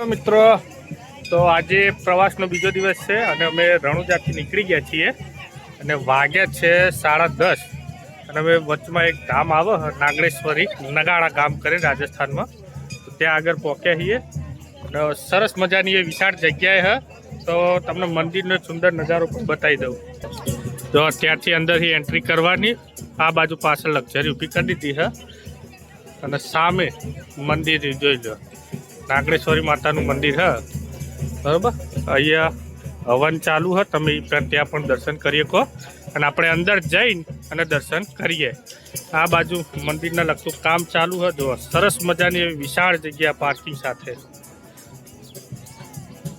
મિત્રો, તો આજે પ્રવાસનો બીજો દિવસ છે અને અમે રણુજાથી નીકળી ગયા છીએ અને વાગ્યા છે 10:30 અને અમે વચમાં એક ધામ આવે નાગણેશ્વરી નગાડા ગામ કરે રાજસ્થાનમાં, તો ત્યાં આગળ પહોંચ્યા છીએ અને સરસ મજાની એ વિશાળ જગ્યાએ હે, તો તમને મંદિરનો સુંદર નજારો પણ બતાવી દઉં. તો ત્યાંથી અંદરથી એન્ટ્રી કરવાની, આ બાજુ પાછળ લક્ઝરી ઊભી કરી દીધી હે અને સામે મંદિર જોઈ લો, નાગણેશ્વરી માતાનું મંદિર હે. બરાબર, અહીંયા હવન ચાલુ હે, તમે ત્યાં પણ દર્શન કરી શકો અને આપણે અંદર જઈને અને દર્શન કરીએ. આ બાજુ મંદિરના લગતું કામ ચાલુ હે. જો સરસ મજાની એવી વિશાળ જગ્યા પાર્કિંગ સાથે,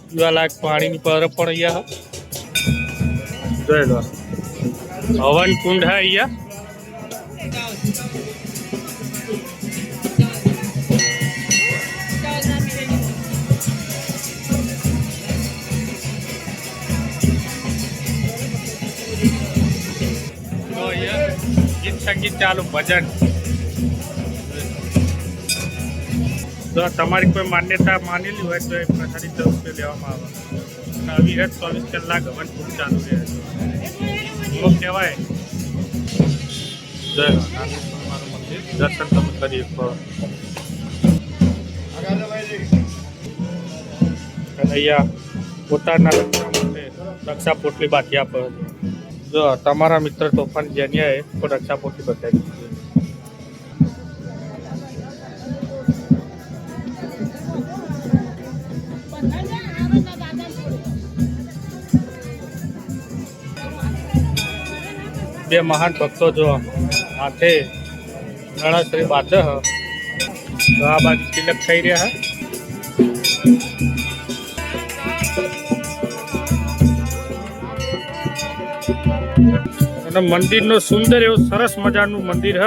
પીવાલાયક પાણીની પર પણ અહીંયા જોઈ લો, હવન કુંડ હે અહીંયા. ગીત સંગીત ચાલુ, ભજન. જો તમારી કોઈ માન્યતા માનેલી હોય તો એ પ્રસારિત રૂપે લેવામાં આવે અને અવિરત 24 કલાક હવન ખૂબ ચાલુ રહે છે. એવો કહેવાય. જય નાગેશ્વર મંદિર દર્શન તમે કરી શકો. અહીંયા પોતાના માટે રક્ષા પોટલી બાકી આપે. જો તમારા મિત્ર તોફાન જેનિયાએ તો રક્ષા પોટલી બતાવી દીધી. બે મહાન ભક્તો જો હાથે ગણેશ્વરી બાધે હ, તો આ બાજુ તિલક થઈ રહ્યા હે. અને મંદિરનો સુંદર એવું સરસ મજાનું મંદિર હ,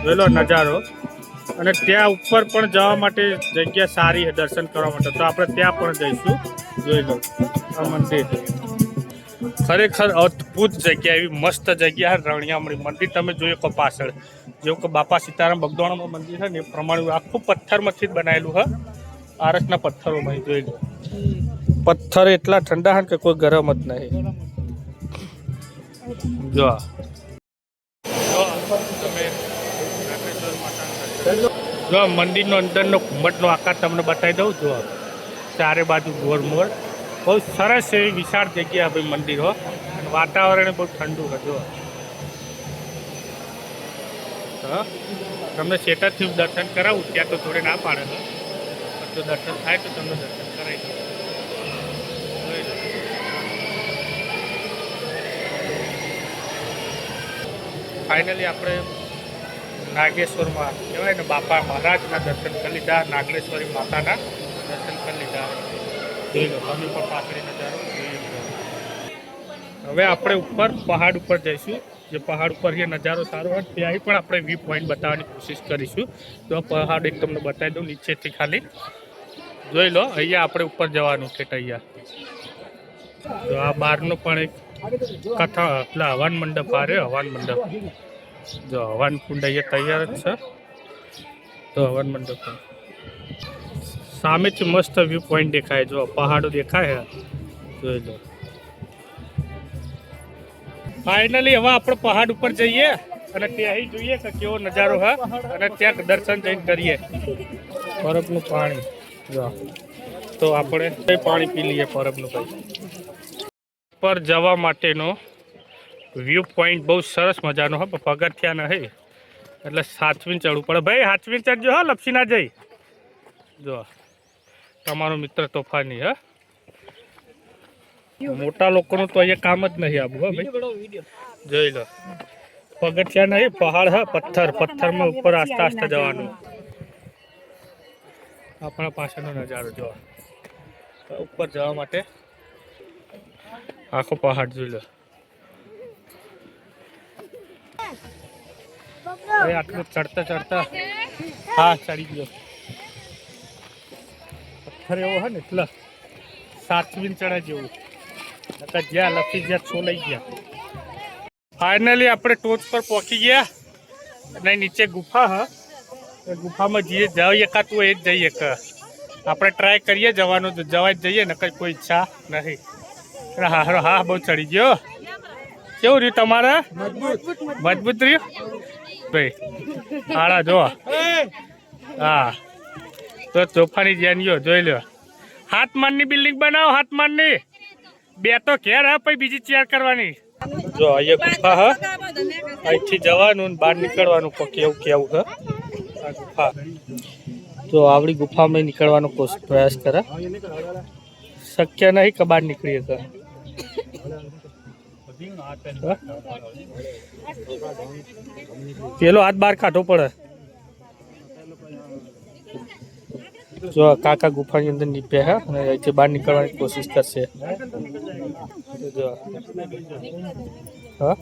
જોયેલો નજારો. અને ત્યાં ઉપર પણ જવા માટે જગ્યા સારી છે દર્શન કરવા માટે, તો આપણે ત્યાં પણ જઈશું. જોઈ લો આ મંદિર, ખરેખર અદ્ભુત જગ્યા, એવી મસ્ત જગ્યા છે રણિયામણી મંદિર. તમે જોઈ શકો પાછળ, જેવું કે બાપા સીતારામ બગદોણામાં મંદિર છે ને એ પ્રમાણે આખું પથ્થરમાંથી જ બનાવેલું છે, આરસના પથ્થરોમાં. જોઈ લો, પથ્થર એટલા ઠંડા છે કે કોઈ ગરમ જ નહીં. જો જો મંદિરનો અંદરનો ઘુમ્મટનો આકાર તમને બતાવી દઉં. જો ચારે બાજુ ગોળમોળ, બહુ સરસ એવી વિશાળ જગ્યા ભાઈ મંદિર હો, અને વાતાવરણ બહુ ઠંડુ છે. જો તમને સેટરથી દર્શન કરાવું, ત્યાં તો થોડે ના પાડે છે, તો દર્શન થાય તો તમને દર્શન કરાવી દઉં. ફાઇનલી આપણે નાગેશ્વરમાં કહેવાય ને બાપા મહારાજના દર્શન કરી લીધા, નાગેશ્વરી માતાના દર્શન કરી લીધા. જોઈ લો તમે પણ પાછળ નજારો જોઈ લો. હવે આપણે ઉપર પહાડ ઉપર જઈશું, જે પહાડ ઉપર જે નજારો સારો હોય ત્યાં પણ આપણે વ્યૂ પોઈન્ટ બતાવવાની કોશિશ કરીશું. તો પહાડ એક તમને બતાવી દઉં નીચેથી ખાલી. જોઈ લો, અહીંયા આપણે ઉપર જવાનું છે. અહીંયા તો આ બહારનું પણ એક કથા એટલે હવાન મંડપ, આ રહ્યો હવાન મંડપ. જો હવાન કુંડ અહીંયા તૈયાર જ છે. તો હવાન મંડપ સામેથી મસ્ત વ્યૂ પોઈન્ટ દેખાય. જો પહાડો દેખાય, જોઈ લો. ફાઇનલી હવે આપણે પહાડ ઉપર જઈએ અને ત્યાં જોઈએ કે કેવો નજારો હા, અને ત્યાં દર્શન જઈને કરીએ. બરફનું પાણી, જો તો આપણે પાણી પી લઈએ બરફનું. ભાઈ પર જવા માટેનો વ્યૂ પોઈન્ટ બહુ સરસ મજાનો હોય, પગથિયા નહીં એટલે સાચવીને ચડવું પડે. ભાઈ સાચવીને ચડજો હા, લપસી ના જઈ. જો તમારો મિત્ર તોફાની હા, મોટા લોકોનું તો અહીંયા કામ જ નહીં આવું. હા ભાઈ જોઈ લો, પગથિયા નહીં, પહાડ હા, પથ્થરમાં ઉપર આસ્તા આસ્તા જવાનું. આપણા પાછળનો નજારો જો, ઉપર જવા માટે આખો પહાડ જોઈ લો. આટલું ચડતા હા ચડી ગયો. પથ્થર એવો હોય ને એટલે સાચવીને ચડે જેવું, જ્યાં લપસી જ્યાં છો લઈ ગયા. ફાઇનલી આપણે ટોચ પર પહોંચી ગયા અને નીચે ગુફા હા, ગુફામાં જઈએ જઈ એકાતું એ જ જઈએ કે આપણે ટ્રાય કરીએ જવાનું તો જવા જ જઈએ ને કંઈ કોઈ ઈચ્છા નથી. હા હા બહુ ચડી ગયો. કેવું રહ્યું તમારે? મજબૂત રહ્યું ભાઈ. હાડા જો હા તો તોફાની જાનીઓ જોઈ લો. હાથમાનની બિલ્ડિંગ બનાવો, હાથમાનની. બે તો ઘેર હા પછી બીજી ચેર કરવાની. જો અહીંયા ગુફા હા, અહીંથી જવાનું ને બહાર નીકળવાનું કેવું કેવું હા આ ગુફા. તો આવડી ગુફામાં નીકળવાનો પ્રયાસ કરે. શક્ય નહીં કે બહાર નીકળીએ તો. પેલો હાથ બહાર કાઢવો પડે. જો કાકા ગુફાની અંદર નીપે હે અને અહીંથી બહાર નીકળવાની કોશિશ કરશે. જો હા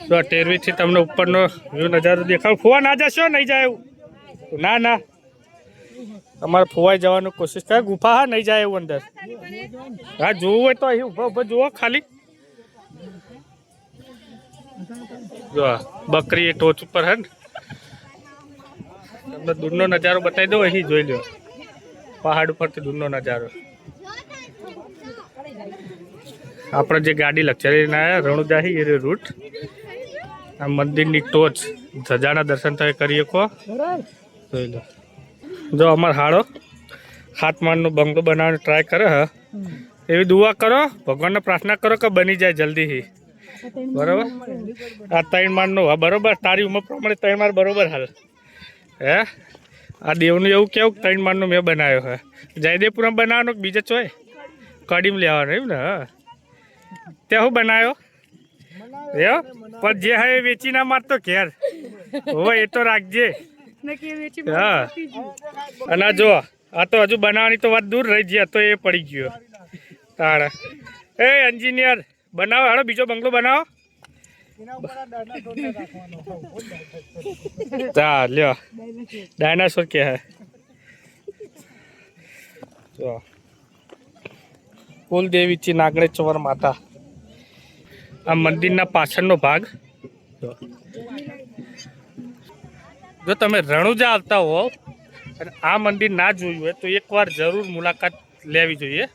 તો ટેરવીથી તમને ઉપરનો વ્યૂ નજારો દેખાવ. ફુવા ના જશો નહીં જાય એવું? ના ના અમારે ફુવાઈ જવાનું કોશિશ કરે. ગુફા હા નહીં જાય એવું અંદર. હા જોવું હોય તો અહીં ઉભા ઉભા જુઓ ખાલી. જો બકરી એ ટોચ ઉપર હે ને. તમને દૂરનો નજારો બતાવી દો. અહીં જોઈ લો પહાડ ઉપરથી દૂરનો નજારો. આપણે જે ગાડી લક્ઝરીના રણુજાહી એ રૂટ. આ મંદિરની ટોચ ધજાના દર્શન તમે કરી શકો. જોઈ લો. જો અમારો હાડો હાથમાનનો બંગલો બનાવવાનો ટ્રાય કરે હ. એવી દુઆ કરો, ભગવાનને પ્રાર્થના કરો કે બની જાય જલ્દીથી. બરોબર. આ 3 માળનો હા બરોબર. તારી ઉંમર પ્રમાણે 3 માળ બરોબર હાલ હે. આ દેવનું એવું કેવું 3 માળનો મેં બનાવ્યો હે. જયદેવપુરમાં બનાવવાનો બીજો ચોય કડીમ લેવાનો એમ ને. હા ત્યાં શું બનાવ્યો એવો? પણ જે હા એ વેચી ના મારતો ઘેર હોય એ તો રાખજે. હા અને જો આ તો હજુ બનાવવાની તો વાત દૂર રહી ગયા તો એ પડી ગયો તારે. એ એન્જિનિયર બનાવો હાડો બીજો બંગલો બનાવો. હા લ્યો ડાયનાસોર કે હે. જો કુલદેવીજી નાગણેશ્વર માતા. આ મંદિરના પાછળનો ભાગ. જો તમે રણુજા આવતા હોવ અને આ મંદિર ના જોયું હોય તો એકવાર જરૂર મુલાકાત લેવી જોઈએ.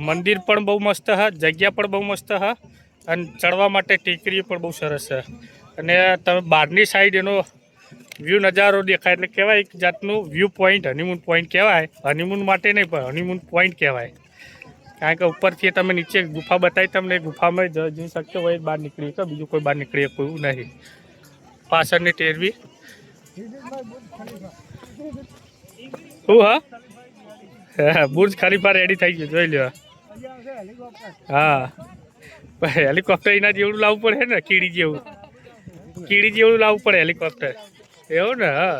મંદિર પણ બહુ મસ્ત હ, જગ્યા પણ બહુ મસ્ત હ અને ચડવા માટે ટેકરી પણ બહુ સરસ છે. અને તમે બહારની સાઈડ એનો વ્યૂ નજારો દેખાય એટલે કહેવાય એક જાતનું વ્યૂ પોઈન્ટ, હનીમૂન પોઈન્ટ કહેવાય. હનીમૂન માટે નહીં પણ હનીમૂન પોઈન્ટ કહેવાય. કારણ કે ઉપરથી તમે નીચે ગુફા બતાવી તમને ગુફામાં જઈ શકતો હોય બહાર નીકળી કે બીજું કોઈ બહાર નીકળી કોઈ નહીં. પાછળની ટેરવી શું હા બુર્જ ખલીફા રેડી થઈ ગયું જોઈ લો. હા હેલિકોપ્ટર એના જેવડું લાવવું પડે ને. કીડી જેવડું લાવવું પડે હેલિકોપ્ટર એવું ને. હા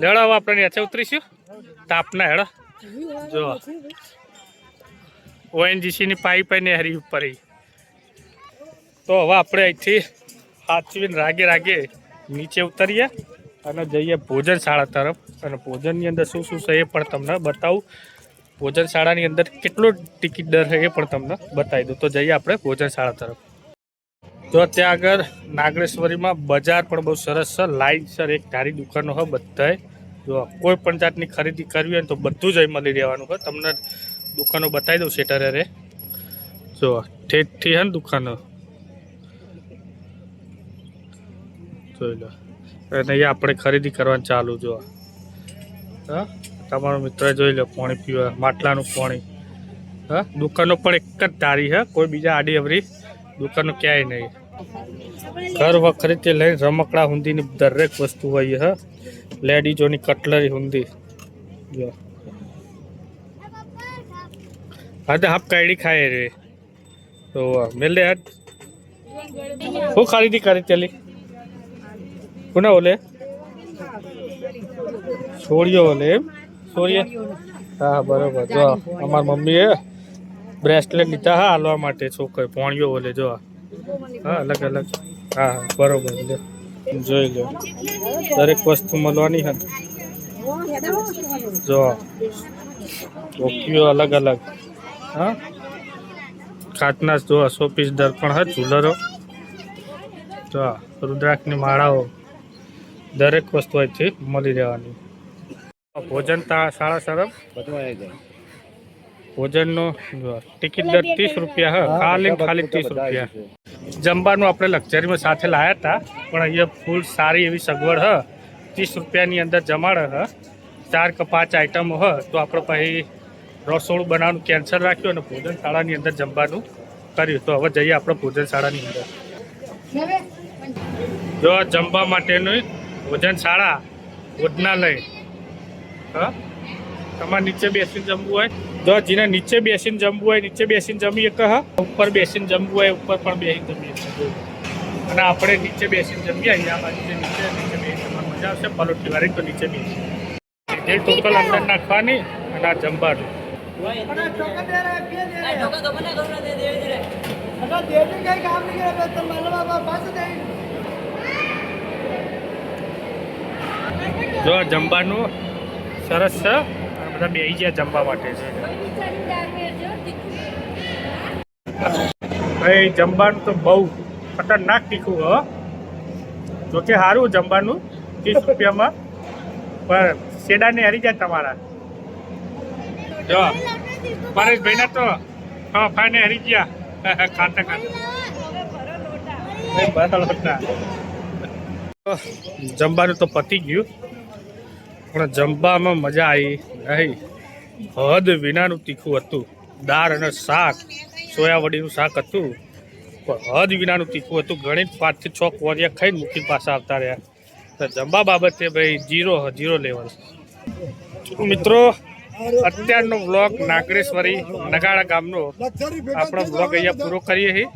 લેડો હવે આપણે નીચે ઉતરીશું તાપના હેડો. જો ONGCની પાઇપ ને હરી ઉપર. તો હવે આપણે અહીંથી સાચવીને રાગે નીચે ઉતરીએ અને જઈએ ભોજનશાળા તરફ. અને ભોજનની અંદર શું શું છે એ પણ તમને બતાવું. ભોજનશાળાની અંદર કેટલો ટિકિટ દર છે એ પણ તમને બતાવી દઉં. તો જઈએ આપણે ભોજનશાળા તરફ. તો ત્યાં આગળ નાગણેશ્વરીમાં બજાર પણ બહુ સરસ છે. લાઇનસર એક ધારી દુકાનો હોય બધાય. જો કોઈ પણ જાતની ખરીદી કરવી હોય ને તો બધું જ અહીં મળી રહેવાનું હોય. તમને દુકાનો બતાવી દઉં શેટરે રે. જો ઠેઠથી હે ને દુકાનો જોઈ લો. અને અહીંયા આપણે ખરીદી કરવાનું ચાલુ. જો હા તમારો મિત્ર જોઈ લો પાણી પીવા માટલાનું પાણી. હા દુકાનો પણ એક જ ધારી હે, કોઈ બીજા આડી અવરી દુકાનો ક્યાંય નહીં. ઘર વખરીથી લઈને રમકડા હુંદીની દરેક વસ્તુ હોય હે. લેડીઝોની કટલરી હુંદી. જો હા તો હાફ કાઢી ખાય રે. તો મેલે હાથ શું ખરીદી કરી તેલી કોને ઓલે છોડીઓ ઓલે એમ છોડીએ. હા બરોબર. જો અમારી મમ્મીએ બ્રેસલેટ લીધા હા હાલવા માટે છોકરી પોણીઓ ઓલે. જો હા અલગ અલગ. હા હા બરોબર લે જોઈ લો દરેક વસ્તુ મળવાની હે. જો ઓકીઓ અલગ અલગ. હા કાચના જો 100 પીસ દર્પણ હે. ઝુલરો જો રુદ્રાક્ષની માળાઓ દરેક વસ્તુ અહીંથી મળી રહેવાની. ભોજન શાળા તરફ બધું આવી જાય. ભોજનનો ટિકિટ દર 30 રૂપિયા હ ખાલી 30 રૂપિયા. જમવાનું આપણે લક્ઝરીમાં સાથે લાયા હતા પણ અહીંયા ફૂલ સારી એવી સગવડ હ 30 રૂપિયાની અંદર જમાડે હ 4 કે 5 આઈટમો હ તો આપણે પછી રસોડું બનાવવાનું કેન્સલ રાખ્યું અને ભોજનશાળાની અંદર જમવાનું કર્યું. તો હવે જઈએ આપણે ભોજનશાળાની અંદર. જો જમવા માટેનું ભોજનશાળા ભોજનાલય હા તમારે નીચે બેસીને જમવું હોય જો જેને નીચે બેસીને જમવું હોય નીચે બેસીને જમીએ કે હા ઉપર બેસીને જમવું હોય ઉપર પણ બેસીને જમીએ અને આપણે નીચે બેસીને જમીએ અહીંયા બાજુ નીચે બેસી જમવાની મજા આવશે પલોઠી વાળી તો નીચે બેસી જે ટોકલ અંદર નાખવાની અને આ જમવાનું. જો જમવાનું સરસ છે બધા બેસી ગયા જમવા માટે છે. ભાઈ જમવાનું તો બહુ ખતરનાક તીખું હ જોકે સારું જમવાનું 30 રૂપિયામાં પણ શેડાને હરી જાય તમારા. જો પરેશભાઈ ના તો ફાને હરી ગયા ખાતા ખાતા. જમવાનું તો પતી ગયું પણ જમવામાં મજા આવી નહીં. હદ વિનાનું તીખું હતું. દાળ અને શાક સોયાવડીનું શાક હતું પણ હદ વિનાનું તીખું હતું. ગણિત 5 થી 6 કોરિયા ખાઈને મૂકીને પાછા આવતા રહ્યા. તો જમવા બાબતે ભાઈ 0 લેવલ. મિત્રો અત્યારનો બ્લોગ નાગરેશ્વરી નગાડા ગામનો આપણો બ્લોગ અહીંયા પૂરો કરીએ છીએ.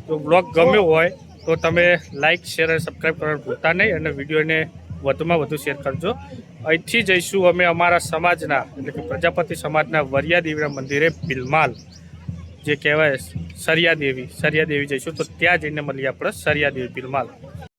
જો બ્લોગ ગમ્યો હોય તો તમે લાઇક શેર અને સબસ્ક્રાઈબ કરવાનું ભૂલતા નહીં અને વિડીયોને વધુમાં વધુ શેર કરજો. અહીંથી જઈશું અમે અમારા સમાજના એટલે કે પ્રજાપતિ સમાજના વરિયા દેવીના મંદિરે બિલમાલ જે કહેવાય સરિયા દેવી જઈશું તો ત્યાં જઈને મળીએ આપણે સરિયા દેવી બિલમાલ.